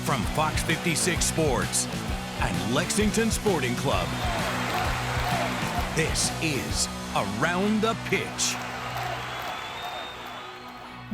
from Fox 56 Sports and Lexington Sporting Club. This is Around the Pitch.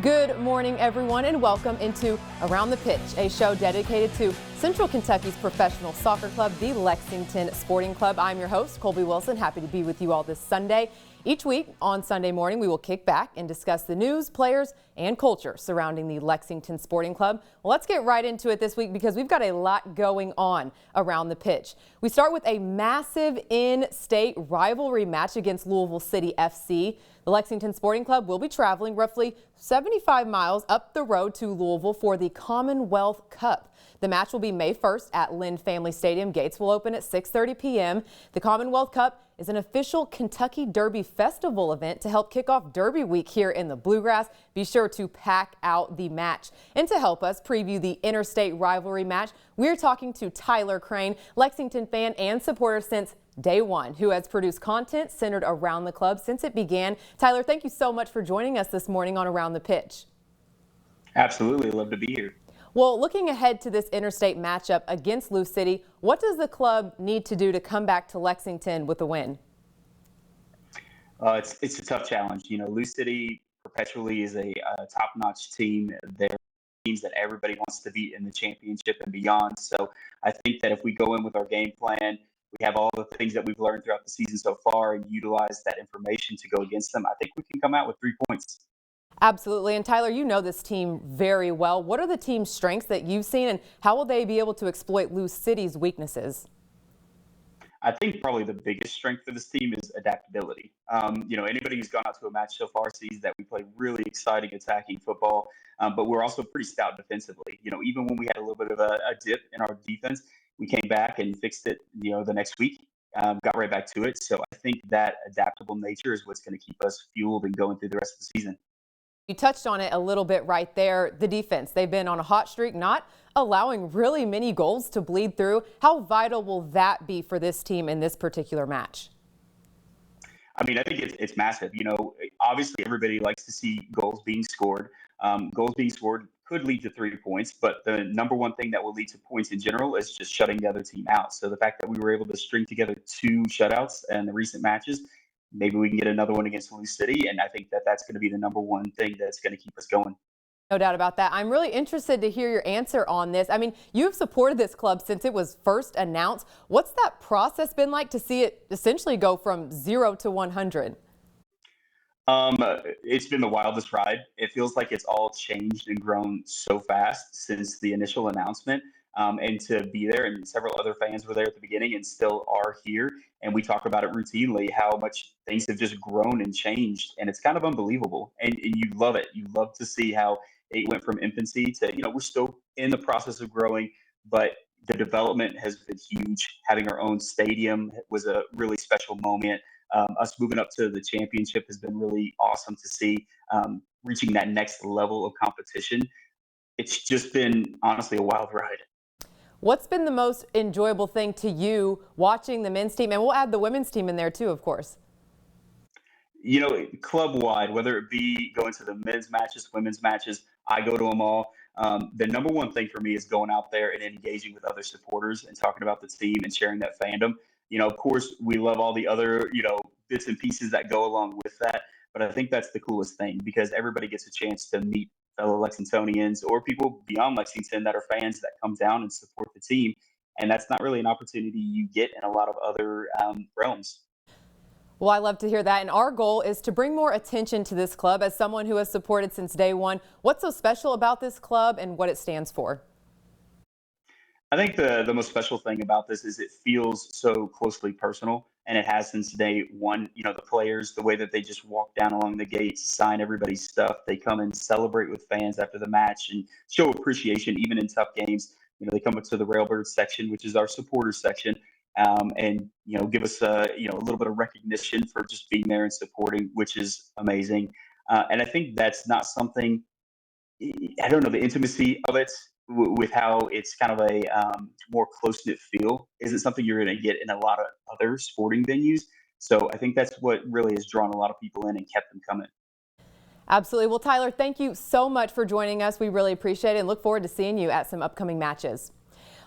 Good morning, everyone, and welcome into Around the Pitch, a show dedicated to Central Kentucky's professional soccer club, the Lexington Sporting Club. I'm your host, Colby Wilson. Happy to be with you all this Sunday. Each week on Sunday morning, we will kick back and discuss the news, players, and culture surrounding the Lexington Sporting Club. Well, let's get right into it this week because we've got a lot going on around the pitch. We start with a massive in-state rivalry match against Louisville City FC. The Lexington Sporting Club will be traveling roughly 75 miles up the road to Louisville for the Commonwealth Cup. The match will be May 1st at Lynn Family Stadium. Gates will open at 6:30 p.m. The Commonwealth Cup is an official Kentucky Derby Festival event to help kick off Derby Week here in the Bluegrass. Be sure to pack out the match. And to help us preview the interstate rivalry match, we're talking to Tyler Crane, Lexington fan and supporter since day one, who has produced content centered around the club since it began. Tyler, thank you so much for joining us this morning on Around the Pitch. Absolutely. Love to be here. Well, looking ahead to this interstate matchup against Lou City, what does the club need to do to come back to Lexington with a win? It's a tough challenge. You know, Lou City perpetually is a top-notch team. They're teams that everybody wants to beat in the championship and beyond. So I think that if we go in with our game plan, we have all the things that we've learned throughout the season so far and utilize that information to go against them, I think we can come out with 3 points. Absolutely. And Tyler, you know this team very well. What are the team's strengths that you've seen, and how will they be able to exploit Lou City's weaknesses? I think probably the biggest strength for this team is adaptability. Anybody who's gone out to a match so far sees that we play really exciting attacking football, but we're also pretty stout defensively. You know, even when we had a little bit of a dip in our defense, we came back and fixed it, the next week, got right back to it. So I think that adaptable nature is what's going to keep us fueled and going through the rest of the season. You touched on it a little bit right there. The defense, they've been on a hot streak, not allowing really many goals to bleed through. How vital will that be for this team in this particular match? I mean, I think it's massive. You know, obviously everybody likes to see goals being scored. Goals being scored could lead to 3 points, but the number one thing that will lead to points in general is just shutting the other team out. So the fact that we were able to string together 2 shutouts in the recent matches, maybe we can get another one against Louis City, and I think that that's going to be the number one thing that's going to keep us going. No doubt about that. I'm really interested to hear your answer on this. I mean, you've supported this club since it was first announced. What's that process been like to see it essentially go from 0 to 100? It's been the wildest ride. It feels like it's all changed and grown so fast since the initial announcement. And to be there, and several other fans were there at the beginning and still are here. And we talk about it routinely, how much things have just grown and changed. And it's kind of unbelievable. And you love it. You love to see how it went from infancy to, we're still in the process of growing, but the development has been huge. Having our own stadium was a really special moment. Us moving up to the championship has been really awesome to see, reaching that next level of competition. It's just been, honestly, a wild ride. What's been the most enjoyable thing to you watching the men's team? And we'll add the women's team in there too, of course. You know, club-wide, whether it be going to the men's matches, women's matches, I go to them all. The number one thing for me is going out there and engaging with other supporters and talking about the team and sharing that fandom. You know, of course, we love all the other, bits and pieces that go along with that. But I think that's the coolest thing because everybody gets a chance to meet fellow Lexingtonians or people beyond Lexington that are fans that come down and support the team. And that's not really an opportunity you get in a lot of other realms. Well, I love to hear that. And our goal is to bring more attention to this club. As someone who has supported since day one, what's so special about this club and what it stands for? I think the most special thing about this is it feels so closely personal, and it has since day one. You know, the players, the way that they just walk down along the gates, sign everybody's stuff. They come and celebrate with fans after the match and show appreciation, even in tough games. You know, they come up to the Railbird section, which is our supporters section, and give us a little bit of recognition for just being there and supporting, which is amazing. And I think that's not something. I don't know, the intimacy of it with how it's kind of a more close-knit feel isn't something you're going to get in a lot of other sporting venues. So I think that's what really has drawn a lot of people in and kept them coming. Absolutely. Well, Tyler, thank you so much for joining us. We really appreciate it and look forward to seeing you at some upcoming matches.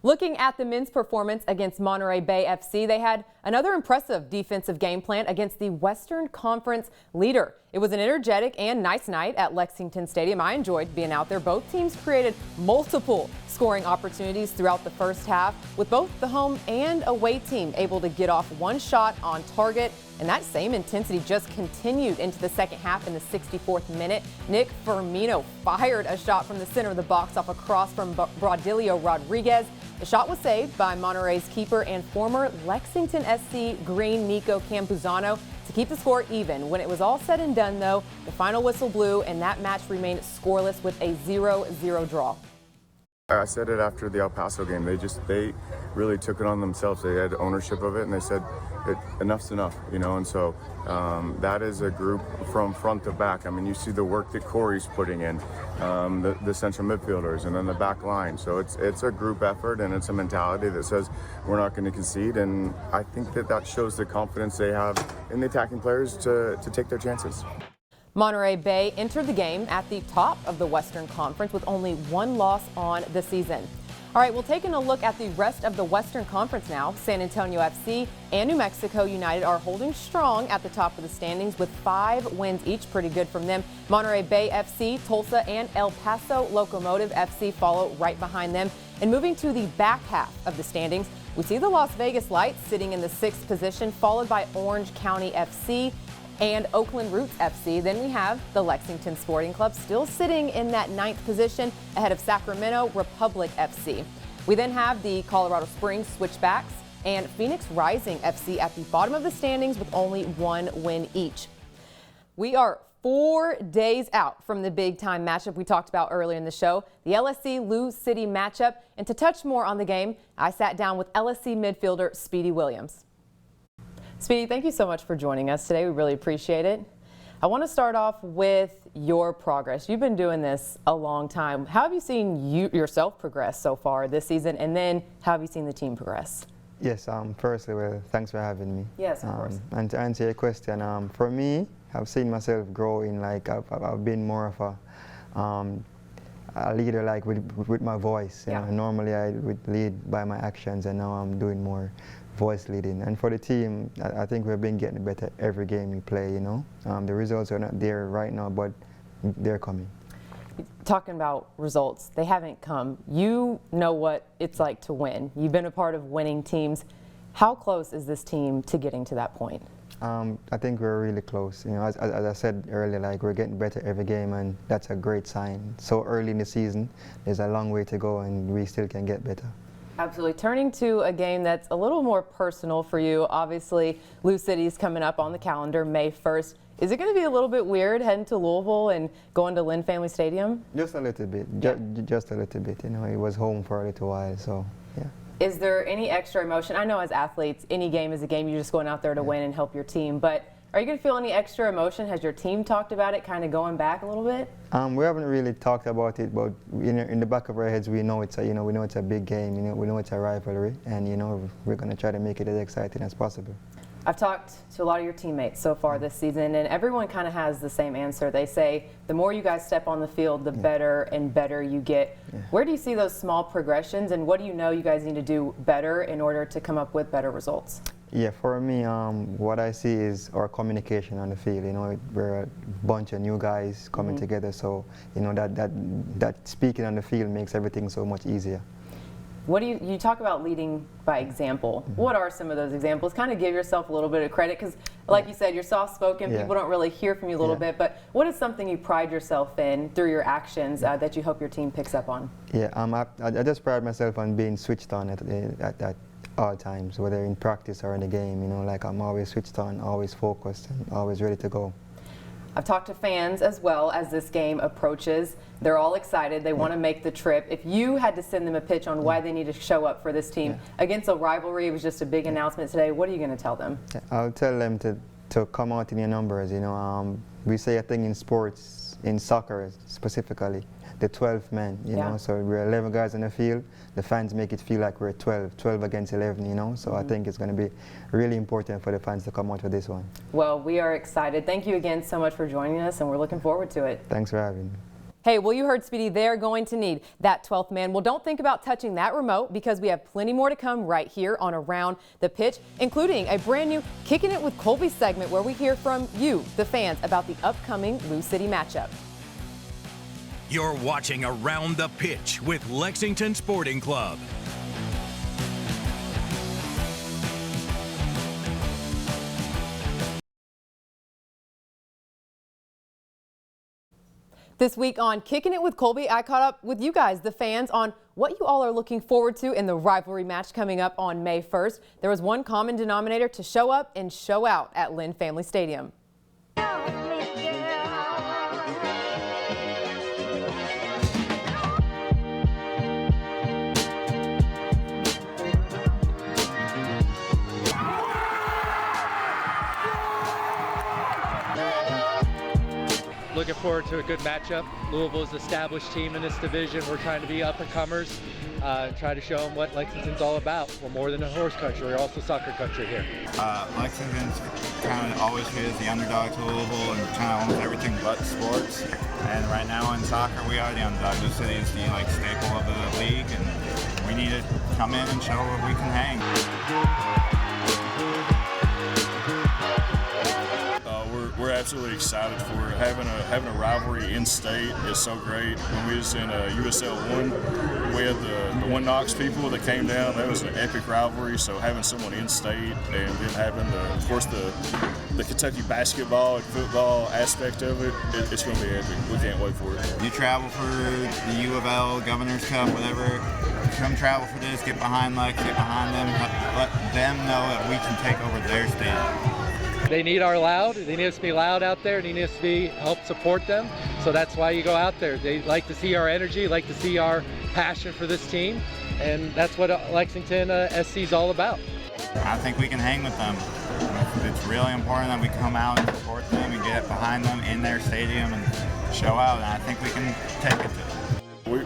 Looking at the men's performance against Monterey Bay FC, they had another impressive defensive game plan against the Western Conference leader. It was an energetic and nice night at Lexington Stadium. I enjoyed being out there. Both teams created multiple scoring opportunities throughout the first half, with both the home and away team able to get off one shot on target. And that same intensity just continued into the second half in the 64th minute. Nick Firmino fired a shot from the center of the box off a cross from Brodilio Rodriguez. The shot was saved by Monterey's keeper and former Lexington SC Green Nico Campuzano to keep the score even. When it was all said and done, though, the final whistle blew and that match remained scoreless with a 0-0 draw. I said it after the El Paso game. They really took it on themselves. They had ownership of it, and they said, enough's enough, you know. And so that is a group from front to back. I mean, you see the work that Corey's putting in, the central midfielders, and then the back line. So it's a group effort, and it's a mentality that says we're not going to concede. And I think that shows the confidence they have in the attacking players to take their chances. Monterey Bay entered the game at the top of the Western Conference with only one loss on the season. All right, well, taking a look at the rest of the Western Conference now, San Antonio FC and New Mexico United are holding strong at the top of the standings with 5 wins each. Pretty good from them. Monterey Bay FC, Tulsa, and El Paso Locomotive FC follow right behind them. And moving to the back half of the standings, we see the Las Vegas Lights sitting in the 6th position, followed by Orange County FC and Oakland Roots FC. Then we have the Lexington Sporting Club still sitting in that 9th position ahead of Sacramento Republic FC. We then have the Colorado Springs Switchbacks and Phoenix Rising FC at the bottom of the standings with only 1 win each. We are 4 days out from the big time matchup we talked about earlier in the show, the LSC Lou City matchup. And to touch more on the game, I sat down with LSC midfielder Speedy Williams. Speedy, thank you so much for joining us today. We really appreciate it. I want to start off with your progress. You've been doing this a long time. How have you seen yourself progress so far this season, and then how have you seen the team progress? Yes, firstly, well, thanks for having me. Yes, of course. And to answer your question, for me, I've seen myself growing. Like I've been more of a leader, like with my voice. You know, normally I would lead by my actions, and now I'm doing more voice leading. And for the team, I think we've been getting better every game we play, you know. The results are not there right now, but they're coming. Talking about results, they haven't come. You know what it's like to win. You've been a part of winning teams. How close is this team to getting to that point? I think we're really close. You know, as I said earlier, like we're getting better every game, and that's a great sign. So early in the season, there's a long way to go, and we still can get better. Absolutely. Turning to a game that's a little more personal for you, obviously Lou City's coming up on the calendar May 1st. Is it going to be a little bit weird heading to Louisville and going to Lynn Family Stadium? Just a little bit, just a little bit. You know, it was home for a little while, so yeah. Is there any extra emotion? I know as athletes, any game is a game. You're just going out there to win and help your team. But are you going to feel any extra emotion? Has your team talked about it, kind of going back a little bit? We haven't really talked about it, but in the back of our heads, we know it's a big game. You know, we know it's a rivalry, and you know we're going to try to make it as exciting as possible. I've talked to a lot of your teammates so far this season, and everyone kind of has the same answer. They say the more you guys step on the field, the better and better you get. Where do you see those small progressions, and what do you know you guys need to do better in order to come up with better results? Yeah, for me, what I see is our communication on the field. You know, we're a bunch of new guys coming together, so you know that speaking on the field makes everything so much easier. What do you talk about leading by example? What are some of those examples? Kind of give yourself a little bit of credit, because like you said, you're soft-spoken. People don't really hear from you a little bit, but what is something you pride yourself in through your actions that you hope your team picks up on? Yeah, I just pride myself on being switched on at all times, whether in practice or in the game. You know, like I'm always switched on, always focused, and always ready to go. I've talked to fans as well as this game approaches. They're all excited. They want to make the trip. If you had to send them a pitch on why they need to show up for this team against a rivalry, it was just a big announcement today, what are you going to tell them? I'll tell them to come out in your numbers. You know, we say a thing in sports, in soccer specifically, the 12th man, you know. So we're 11 guys on the field. The fans make it feel like we're 12 against 11, you know. So I think it's going to be really important for the fans to come out for this one. Well, we are excited. Thank you again so much for joining us, and we're looking forward to it. Thanks for having me. Hey, well, you heard Speedy. They're going to need that 12th man. Well, don't think about touching that remote because we have plenty more to come right here on Around the Pitch, including a brand new Kicking It with Colby segment where we hear from you, the fans, about the upcoming Lou City matchup. You're watching Around the Pitch with Lexington Sporting Club. This week on Kicking It with Colby, I caught up with you guys, the fans, on what you all are looking forward to in the rivalry match coming up on May 1st. There was one common denominator: to show up and show out at Lynn Family Stadium. Looking forward to a good matchup. Louisville's an established team in this division. We're trying to be up-and-comers and try to show them what Lexington's all about. We're more than a horse country. We're also soccer country here. Lexington's kind of always is the underdog to Louisville and kind of almost everything but sports. And right now in soccer, we are the underdog. This city is the staple of the league, and we need to come in and show what we can hang. We're absolutely excited for it. Having a rivalry in state is so great. When we was in USL 1, we had the One Knox people that came down. That was an epic rivalry. So having someone in state and then having of course the Kentucky basketball and football aspect of it, it's going to be epic. We can't wait for it. You travel for the U of L, Governor's Cup, whatever. Come travel for this. Get behind Lex. Get behind them. Let them know that we can take over their stadium. They need our loud. They need us to be loud out there. They need us to help support them. So that's why you go out there. They like to see our energy, like to see our passion for this team, and that's what Lexington SC is all about. I think we can hang with them. It's really important that we come out and support them and get behind them in their stadium and show out, and I think we can take it to them.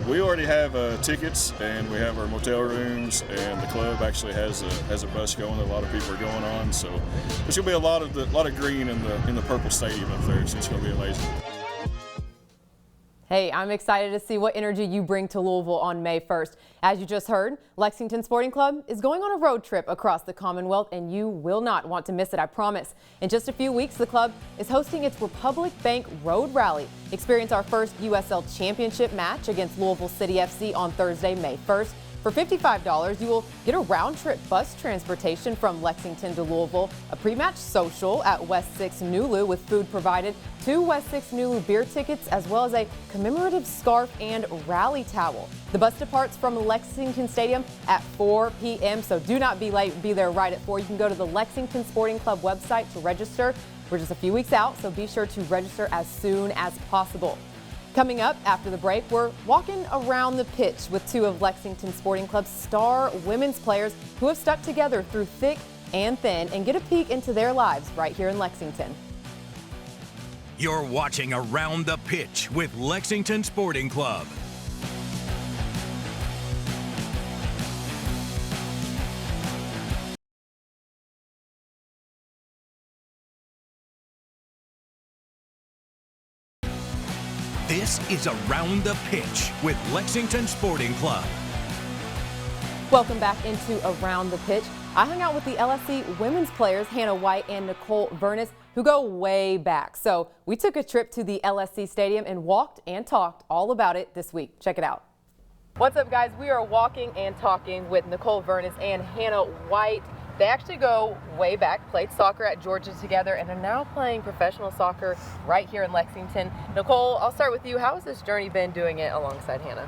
We already have tickets, and we have our motel rooms, and the club actually has a bus going that a lot of people are going on. So there's gonna be a lot of green in the purple stadium up there. So it's gonna be amazing. Hey, I'm excited to see what energy you bring to Louisville on May 1st. As you just heard, Lexington Sporting Club is going on a road trip across the Commonwealth, and you will not want to miss it, I promise. In just a few weeks, the club is hosting its Republic Bank Road Rally. Experience our first USL Championship match against Louisville City FC on Thursday, May 1st. For $55, you will get a round-trip bus transportation from Lexington to Louisville, a pre-match social at West 6 Nulu with food provided, 2 West 6 Nulu beer tickets, as well as a commemorative scarf and rally towel. The bus departs from Lexington Stadium at 4 p.m., so do not be late. Be there right at 4. You can go to the Lexington Sporting Club website to register. We're just a few weeks out, so be sure to register as soon as possible. Coming up after the break, we're walking around the pitch with 2 of Lexington Sporting Club's star women's players who have stuck together through thick and thin, and get a peek into their lives right here in Lexington. You're watching Around the Pitch with Lexington Sporting Club. This is Around the Pitch with Lexington Sporting Club. Welcome back into Around the Pitch. I hung out with the LSC women's players Hannah White and Nicole Vernis, who go way back. So we took a trip to the LSC Stadium and walked and talked all about it this week. Check it out. What's up, guys? We are walking and talking with Nicole Vernis and Hannah White. They actually go way back, played soccer at Georgia together, and are now playing professional soccer right here in Lexington. Nicole, I'll start with you. How has this journey been doing it alongside Hannah?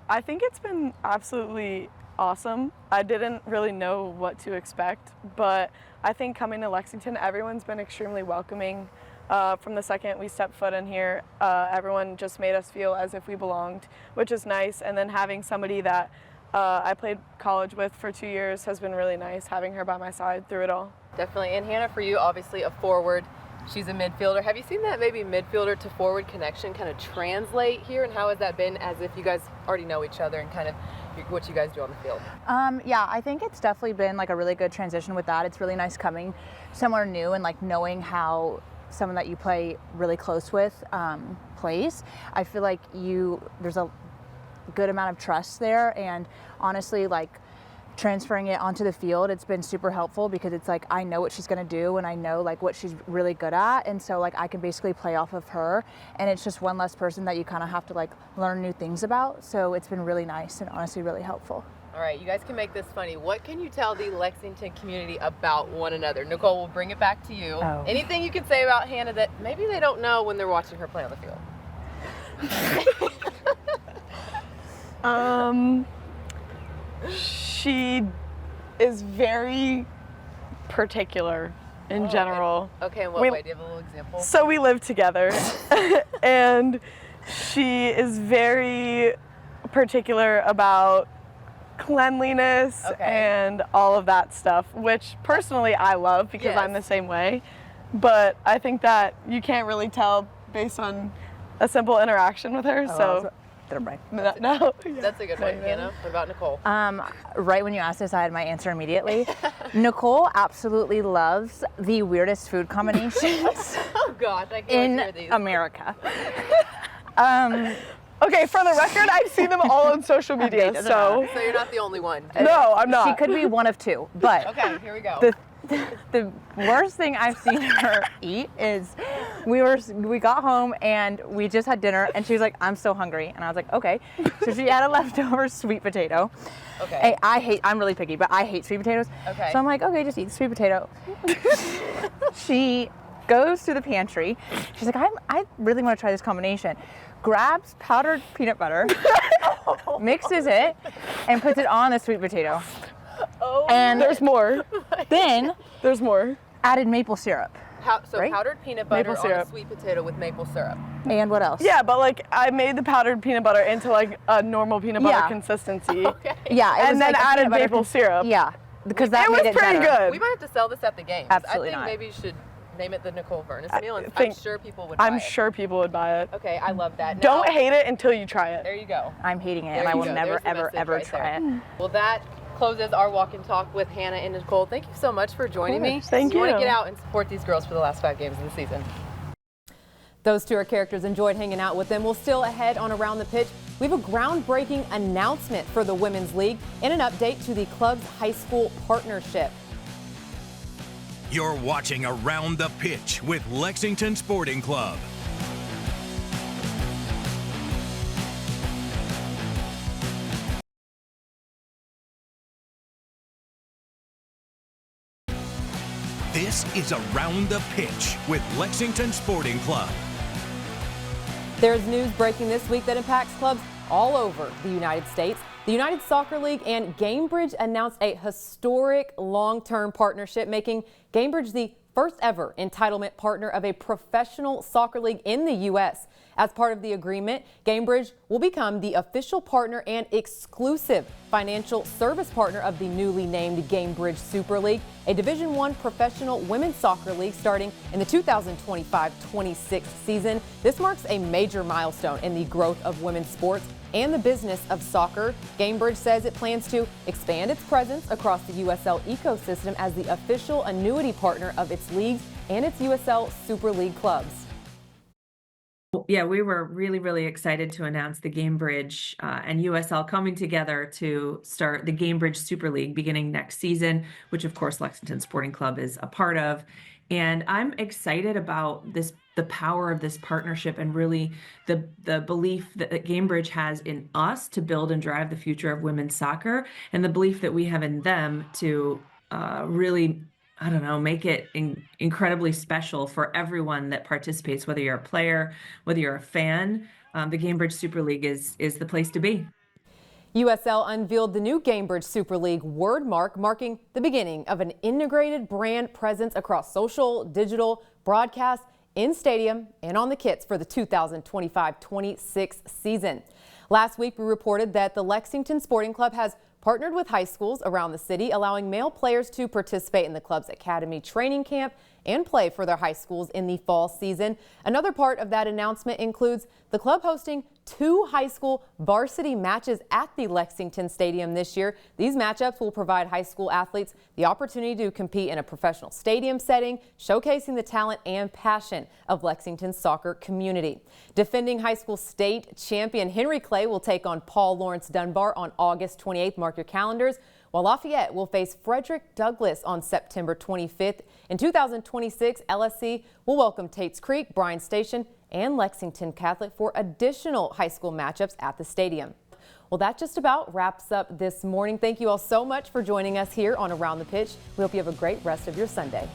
I think it's been absolutely awesome. I didn't really know what to expect, but I think coming to Lexington, everyone's been extremely welcoming. From the second we stepped foot in here, everyone just made us feel as if we belonged, which is nice. And then having somebody that I played college with for 2 years has been really nice, having her by my side through it all. Definitely. And Hannah, for you, obviously a forward. She's a midfielder. Have you seen that maybe midfielder to forward connection kind of translate here, and how has that been as if you guys already know each other and kind of what you guys do on the field? Yeah, I think it's definitely been like a really good transition with that. It's really nice coming somewhere new and like knowing how someone that you play really close with plays. I feel like there's a good amount of trust there, and honestly, like transferring it onto the field, it's been super helpful because it's like I know what she's going to do and I know like what she's really good at, and so like I can basically play off of her, and it's just one less person that you kind of have to like learn new things about. So it's been really nice and honestly really helpful. All right, you guys can make this funny. What can you tell the Lexington community about one another? Nicole, we'll bring it back to you. Oh. Anything you can say about Hannah that maybe they don't know when they're watching her play on the field? She is very particular in general. Okay, in what way? Do you have a little example? So we live together, and she is very particular about cleanliness and all of that stuff, which personally I love because I'm the same way. But I think that you can't really tell based on a simple interaction with her. No. That's a good one. Hannah, what about Nicole? Right when you asked this, I had my answer immediately. Nicole absolutely loves the weirdest food combinations Oh gosh, I can't in hear these. America. Okay, for the record, I've seen them all on social media, so you're not the only one. no, I'm not. She could be one of two, but Okay, here we go. the worst thing I've seen her eat is we got home and we just had dinner and she was like, I'm so hungry, and I was like, okay. So she had a leftover sweet potato. Okay. I'm really picky, but I hate sweet potatoes. Okay. So I'm like, okay, just eat the sweet potato. She goes to the pantry. She's like, I really want to try this combination. Grabs powdered peanut butter, mixes it, and puts it on the sweet potato. Oh, and there's more. Then There's more. added maple syrup. So powdered peanut butter Maple on syrup. a sweet potato with maple syrup. And what else? Yeah, but like I made the powdered peanut butter into like a normal peanut butter Yeah. consistency. Okay. Yeah, it was And then like a added peanut butter maple syrup. Yeah, because that It made was it pretty better. good. We might have to sell this at the games. Absolutely I think not. maybe you should name it the Nicole Furnace meal, and I'm think- sure people would buy I'm it. sure people would buy it. Okay, I love that. Don't Now, hate it until you try it. There you go. I'm hating it, There and I you will go. never, There's the ever, message ever right try there. it. Well, that closes our walk and talk with Hannah and Nicole. Thank you so much for joining me. Thank You want to you. get out and support these girls for the last 5 games of the season. Those two are characters. Enjoyed hanging out with them. We'll still ahead on Around the Pitch. We have a groundbreaking announcement for the Women's League and an update to the club's high school partnership. You're watching Around the Pitch with Lexington Sporting Club. This is Around the Pitch with Lexington Sporting Club. There's news breaking this week that impacts clubs all over the United States. The United Soccer League and Gamebridge announced a historic long-term partnership, making Gamebridge the first ever entitlement partner of a professional soccer league in the U.S. As part of the agreement, Gamebridge will become the official partner and exclusive financial service partner of the newly named Gamebridge Super League, a Division I professional women's soccer league starting in the 2025-26 season. This marks a major milestone in the growth of women's sports and the business of soccer. Gamebridge says it plans to expand its presence across the USL ecosystem as the official annuity partner of its leagues and its USL Super League clubs. Yeah, we were really excited to announce the Gamebridge and USL coming together to start the Gamebridge Super League beginning next season, which of course Lexington Sporting Club is a part of. And I'm excited about the power of this partnership, and really the belief that Gamebridge has in us to build and drive the future of women's soccer, and the belief that we have in them to really, I don't know, make it incredibly special for everyone that participates, whether you're a player, whether you're a fan. The Gamebridge Super League is the place to be. USL unveiled the new Gamebridge Super League wordmark, marking the beginning of an integrated brand presence across social, digital, broadcast, in stadium, and on the kits for the 2025-26 season. Last week, we reported that the Lexington Sporting Club has partnered with high schools around the city, allowing male players to participate in the club's academy training camp and play for their high schools in the fall season. Another part of that announcement includes the club hosting 2 high school varsity matches at the Lexington Stadium this year. These matchups will provide high school athletes the opportunity to compete in a professional stadium setting, showcasing the talent and passion of Lexington's soccer community. Defending high school state champion Henry Clay will take on Paul Lawrence Dunbar on August 28th. Mark your calendars. While Lafayette will face Frederick Douglass on September 25th. In 2026, LSC will welcome Tates Creek, Bryan Station, and Lexington Catholic for additional high school matchups at the stadium. Well, that just about wraps up this morning. Thank you all so much for joining us here on Around the Pitch. We hope you have a great rest of your Sunday.